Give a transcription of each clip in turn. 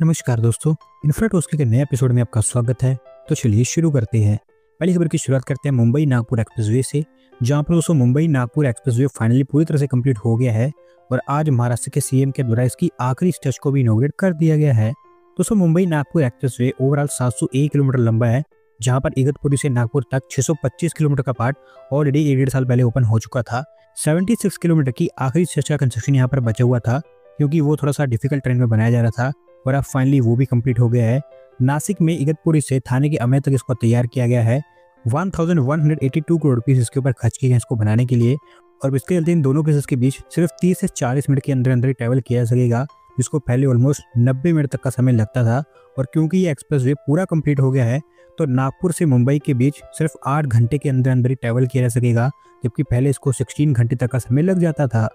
नमस्कार दोस्तों, इन्फ्राटोस्की के नए एपिसोड में आपका स्वागत है। तो चलिए शुरू करते हैं। पहली खबर की शुरुआत करते हैं मुंबई नागपुर एक्सप्रेसवे से, जहां पर दोस्तों मुंबई नागपुर एक्सप्रेसवे फाइनली पूरी तरह से कंप्लीट हो गया है और आज महाराष्ट्र के सीएम के द्वारा इसकी आखिरी स्टेज को भी इनॉग्रेट कर दिया गया है। दोस्तों Mumbai Nagpur expressway overall 701 kilometre लंबा है, जहाँ पर इगतपुरी से नागपुर तक 625 किलोमीटर का पार्ट ऑलरेडी 1.5 साल पहले ओपन हो चुका था। 76 किलोमीटर की आखिरी स्टेज का कंस्ट्रक्शन यहाँ पर बचा हुआ था, क्योंकि वो थोड़ा सा डिफिकल्ट ट्रेन में बनाया जा रहा था और अब फाइनली वो भी कंप्लीट हो गया है। नासिक में इगतपुरी से थाने के अमेय तक इसको तैयार किया गया है। 1182 करोड़ रुपीस इसके ऊपर खर्च किए गए इसको बनाने के लिए, और इसके चलते इन दोनों प्लेसेस के बीच सिर्फ 30 से 40 मिनट के अंदर अंदर ट्रैवल किया जा सकेगा, जिसको पहले ऑलमोस्ट 90 मिनट तक का समय लगता था। और क्योंकि ये एक्सप्रेसवे पूरा कंप्लीट हो गया है, तो नागपुर से मुंबई के बीच सिर्फ 8 घंटे के अंदर अंदर ही ट्रैवल किया जा सकेगा, जबकि पहले इसको 16 घंटे तक का समय लग जाता था।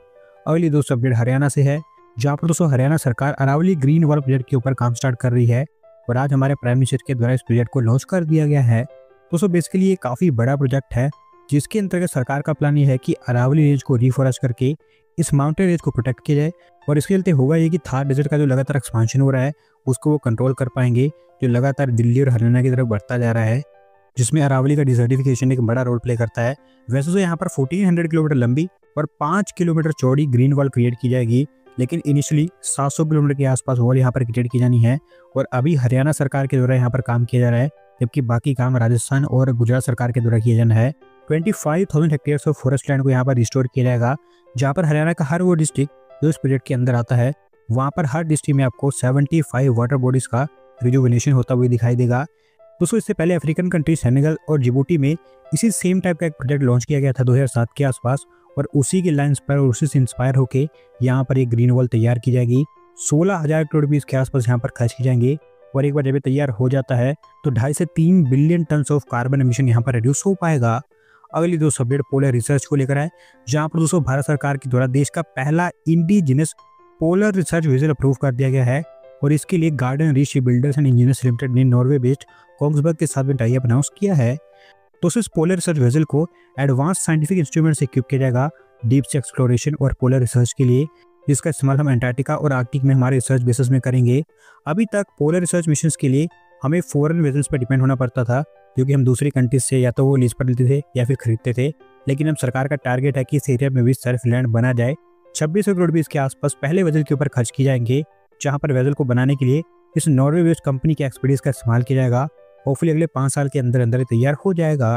अगली दोस्तों अपडेट हरियाणा से है, जहाँ पर दोस्तों हरियाणा सरकार अरावली ग्रीन वॉल प्रोजेक्ट के ऊपर काम स्टार्ट कर रही है और आज हमारे प्राइम मिनिस्टर के द्वारा इस प्रोजेक्ट को लॉन्च कर दिया गया है। दोस्तों बेसिकली ये काफ़ी बड़ा प्रोजेक्ट है, जिसके अंतर्गत सरकार का प्लान ये है कि अरावली रेंज को रिफॉरेस्ट करके इस माउंटेन रेंज को प्रोटेक्ट किया जाए, और इसके चलते होगा ये कि थार डेजर्ट का जो लगातार एक्सपांशन हो रहा है उसको वो कंट्रोल कर पाएंगे, जो लगातार दिल्ली और हरियाणा की तरफ बढ़ता जा रहा है, जिसमें अरावली का डिसर्टिफिकेशन एक बड़ा रोल प्ले करता है। वैसे तो यहाँ पर 1400 किलोमीटर लंबी और 5 किलोमीटर चौड़ी ग्रीन वॉल क्रिएट की जाएगी, लेकिन इनिशियली 700 किलोमीटर के आसपास वॉल यहाँ पर क्रिएट की जानी है और अभी हरियाणा सरकार के द्वारा यहाँ पर काम किया जा रहा है, जबकि बाकी काम राजस्थान और गुजरात सरकार के द्वारा किया जाना है। 25,000 हेक्टेयर्स ऑफ फॉरेस्ट लैंड को यहाँ पर रिस्टोर किया जाएगा, जहाँ पर हरियाणा का हर वो डिस्ट्रिक्ट जो इस प्रोजेक्ट के अंदर आता है, वहाँ पर हर डिस्ट्रिक्ट में आपको 75 वाटर बॉडीज का रिजुविनेशन होता हुआ दिखाई देगा। दोस्तों इससे पहले अफ्रीकन कंट्री सेनेगल और जिबूटी में इसी सेम टाइप का एक प्रोजेक्ट लॉन्च किया गया था 2007 के आसपास, और उसी के लाइंस पर और उसी से इंस्पायर होकर यहाँ पर एक ग्रीन वॉल तैयार की जाएगी। 16,000 करोड़ रुपीस के आसपास यहाँ पर खर्च की जाएंगे, और एक बार जब ये तैयार हो जाता है तो 2.5 से 3 billion ton of carbon emission यहाँ पर रिड्यूस हो पाएगा। अगली दो अपडेट पोलर रिसर्च को लेकर है, जहाँ पर दोस्तों भारत सरकार के द्वारा देश का पहला indigenous polar research vessel approve कर दिया गया है, और इसके लिए garden reach builders and engineers limited ने नॉर्वे बेस्ड कोंग्सबर्ग के साथ में टाई अप अनाउंस किया है। तो इस पोलर रिसर्च वेसल को एडवांस साइंटिफिक इंस्ट्रूमेंट से इक्विप किया जाएगा डीप सी एक्सप्लोरेशन और पोलर रिसर्च के लिए, जिसका इस्तेमाल हम अंटार्कटिका और आर्कटिक में हमारे रिसर्च बेसिस में करेंगे। अभी तक पोलर रिसर्च मिशन के लिए हमें फॉरेन वेसल्स पर डिपेंड होना पड़ता था, क्योंकि हम दूसरी कंट्रीज से या तो वो लीज पर लेते थे या फिर खरीदते थे, लेकिन अब सरकार का टारगेट है कि इस एरिया में भी सेल्फ लैंड बना जाए। 2600 करोड़ रुपये इसके आसपास पहले वेसल के ऊपर खर्च किए जाएंगे, जहाँ पर वेसल को बनाने के लिए इस नॉर्वे बेस्ड कंपनी के एक्सपर्टीज का इस्तेमाल किया जाएगा। होपफुली अगले 5 साल के अंदर अंदर तैयार हो जाएगा।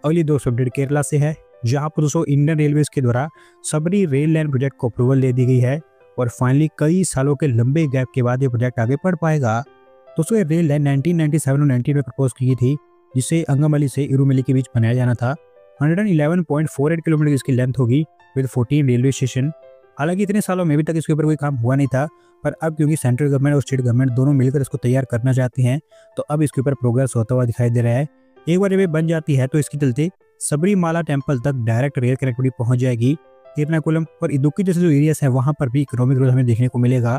अगली दोस्तों अपडेट केरला से है, जहाँ पर दोस्तों इंडियन रेलवेज के द्वारा सबरी रेल लाइन प्रोजेक्ट को अप्रूवल दे दी गई है, और फाइनली कई सालों के लंबे गैप के बाद ये प्रोजेक्ट आगे बढ़ पाएगा। दोस्तों ये रेल लाइन 1997 और 19 में प्रपोज की गई थी, जिसे अंगमली से इरुमेली के बीच बनाया जाना था। 111.48 किलोमीटर की इसकी लेंथ होगी विद 14 रेलवे स्टेशन। हालांकि इतने सालों में अभी तक इसके ऊपर कोई काम हुआ नहीं था, पर अब क्योंकि सेंट्रल गवर्नमेंट और स्टेट गवर्नमेंट दोनों मिलकर इसको तैयार करना चाहती हैं, तो अब इसके ऊपर प्रोग्रेस होता हुआ दिखाई दे रहा है। एक बार जब ये बन जाती है तो इसके चलते सबरीमाला टेम्पल तक डायरेक्ट रेल कनेक्टिविटी पहुंच जाएगी। एर्नाकुलम और इदुक्की जैसे जो एरियाज हैं वहां पर भी इकोनॉमिक ग्रोथ हमें देखने को मिलेगा।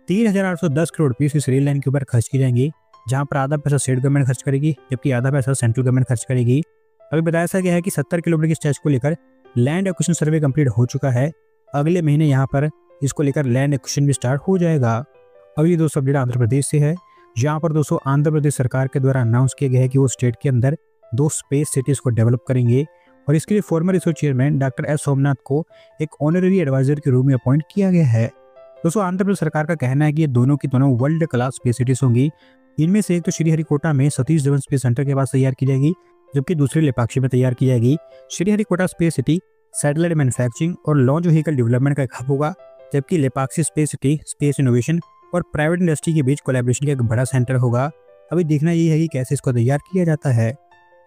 3,810 करोड़ रुपीस इस रेल लाइन के ऊपर खर्च की जाएंगी, जहां पर आधा पैसा स्टेट गवर्नमेंट खर्च करेगी, जबकि आधा पैसा सेंट्रल गवर्नमेंट खर्च करेगी। अभी बताया गया है कि 70 किलोमीटर की स्ट्रेच को लेकर लैंड एक्विजिशन सर्वे कंप्लीट हो चुका है। अगले महीने यहाँ पर इसको लेकर लैंड एक्विजिशन भी स्टार्ट हो जाएगा। अगली दोस्तों अपडेट आंध्र प्रदेश से है, जहाँ पर दोस्तों आंध्र प्रदेश सरकार के द्वारा अनाउंस किया गया है कि वो स्टेट के अंदर 2 स्पेस सिटीज को डेवलप करेंगे, और इसके लिए farmer ISRO chairman doctor S Somnath को एक ऑनररी एडवाइजर के रूप में अपॉइंट किया गया है। दोस्तों आंध्र प्रदेश सरकार का कहना है कि ये दोनों की दोनों वर्ल्ड क्लास स्पेस सिटीज होंगी। इनमें से एक तो श्रीहरिकोटा में सतीश धवन स्पेस सेंटर के पास तैयार की जाएगी, जबकि दूसरी लेपाक्षी में तैयार की जाएगी। Sriharikota space city satellite manufacturing और लॉन्च व्हीकल डेवलपमेंट का एक हब होगा, जबकि Lepakshi space city space innovation और प्राइवेट इंडस्ट्री के बीच कोलैबोरेशन का एक बड़ा सेंटर होगा। अभी देखना ये है कि कैसे इसको तैयार किया जाता है।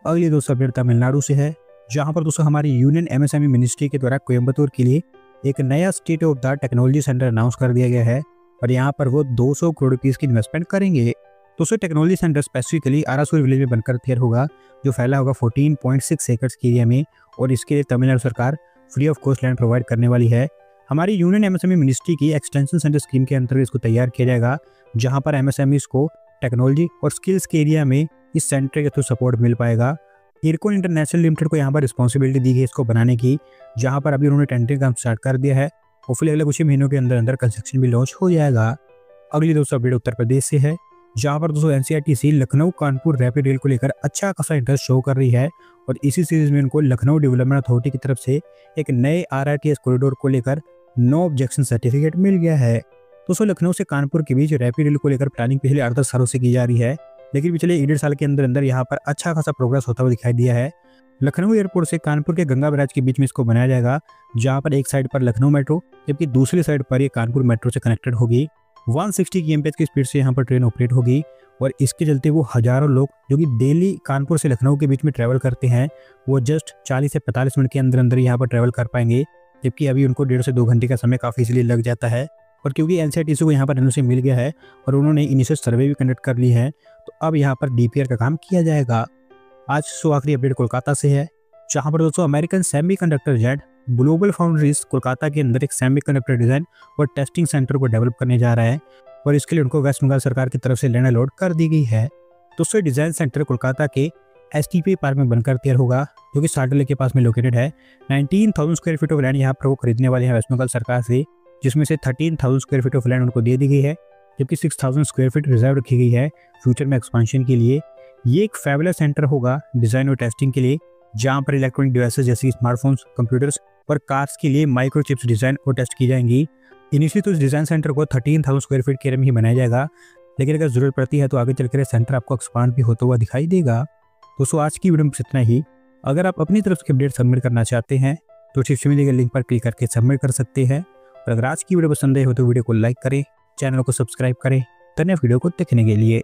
अगली दोस्तों अपडेट तमिलनाडु से है, जहाँ पर दोस्तों हमारी यूनियन एमएसएमई मिनिस्ट्री के द्वारा कोयम्बतूर के लिए एक नया state of the technology centre announce कर दिया गया है, और यहाँ पर वो 200 करोड़ रुपीस की इन्वेस्टमेंट करेंगे। दोस्तों टेक्नोलॉजी सेंटर स्पेसिफिकली आरासूर विलेज में बनकर तैयार होगा, जो फैला होगा 14.6 एकड़ के एरिया में, और इसके लिए तमिलनाडु सरकार free of cost land provide करने वाली है। हमारी यूनियन एमएसएमई मिनिस्ट्री की एक्सटेंशन सेंटर स्कीम के अंतर्गत इसको तैयार किया जाएगा, जहाँ पर एमएसएमईज को टेक्नोलॉजी और स्किल्स के एरिया में इस सेंटर के थ्रू सपोर्ट मिल पाएगा। इरकोन इंटरनेशनल लिमिटेड को यहाँ पर रिस्पॉन्सिबिलिटी दी गई इसको बनाने की, जहाँ पर अभी उन्होंने टेंडरिंग काम स्टार्ट कर दिया है। होपफुली अगले कुछ ही महीनों के अंदर अंदर कंस्ट्रक्शन भी लॉन्च हो जाएगा। अगली दोस्तों अपडेट उत्तर प्रदेश से है, जहां पर दोस्तों NCRTC Lucknow Kanpur rapid rail को लेकर अच्छा खासा इंटरेस्ट शो कर रही है और इसी सीरीज में उनको लखनऊ डेवलपमेंट अथॉरिटी की तरफ से एक नए आरआरटीएस कॉरिडोर को लेकर नो ऑब्जेक्शन सर्टिफिकेट मिल गया है। दोस्तों लखनऊ से कानपुर के बीच रैपिड रेल को लेकर प्लानिंग पिछले 8-10 सालों से की जा रही है, लेकिन पिछले 1.5 साल के अंदर अंदर यहाँ पर अच्छा खासा प्रोग्रेस होता हुआ दिखाई दिया है। लखनऊ एयरपोर्ट से कानपुर के गंगा बैराज के बीच में इसको बनाया जाएगा, जहाँ पर एक साइड पर लखनऊ मेट्रो जबकि दूसरी साइड पर ये कानपुर मेट्रो से कनेक्टेड होगी। 160 kmph की स्पीड से यहाँ पर ट्रेन ऑपरेट होगी और इसके चलते वो हजारों लोग जो कि डेली कानपुर से लखनऊ के बीच में ट्रैवल करते हैं वो जस्ट 40 से 45 मिनट के अंदर अंदर यहाँ पर ट्रैवल कर पाएंगे, जबकि अभी उनको 1.5 से 2 घंटे का समय काफ़ी इजीली लग जाता है। और क्योंकि एनसीआरटीसी को यहाँ पर एनओसी मिल गया है और उन्होंने इनिशियल सर्वे भी कंडक्ट कर ली है, तो अब यहाँ पर डीपीआर का काम किया जाएगा। आज आखिरी अपडेट कोलकाता से है, जहाँ पर दोस्तों American semiconductor jet global foundries Kolkata के अंदर एक सेमीकंडक्टर डिजाइन और टेस्टिंग सेंटर को डेवलप करने जा रहा है और इसके लिए उनको वेस्ट बंगाल सरकार की तरफ से लैंड अलॉट कर दी गई है। दोस्तों डिजाइन सेंटर कोलकाता के एसटीपी पार्क में बनकर तैयार होगा, जो कि साल्ट लेक के पास में लोकेटेड है। 19,000 स्क्वायर फीट ऑफ लैंड यहाँ पर वो खरीदने वाले हैं वेस्ट बंगाल सरकार से, जिसमें से 13,000 स्क्वायर फीट ऑफ लैंड उनको दे दी गई है, जबकि 6,000 स्क्वायर फीट रिजर्व रखी गई है फ्यूचर में एक्सपांशन के लिए। ये एक फैबुलस सेंटर होगा डिजाइन और टेस्टिंग के लिए, जहाँ पर इलेक्ट्रॉनिक डिवाइसेस जैसे स्मार्टफोन्स, कंप्यूटर्स और कार्स के लिए माइक्रोचिप्स डिजाइन और टेस्ट की जाएंगी। इनिशियली तो इस डिजाइन सेंटर को 13,000 स्क्वायर फीट के एरिया में ही बनाया जाएगा, लेकिन अगर जरूरत पड़ती है तो आगे चलकर सेंटर आपको एक्सपांड भी होता हुआ दिखाई देगा। दोस्तों आज की वीडियो में इतना ही। अगर आप अपनी तरफ से अपडेट सबमिट करना चाहते हैं तो डिस्क्रिप्शन में दिए गए लिंक पर क्लिक करके सबमिट कर सकते हैं। और अगर आज की वीडियो पसंद आई हो तो वीडियो को लाइक करें, चैनल को सब्सक्राइब करें। धन्यवाद वीडियो को देखने के लिए।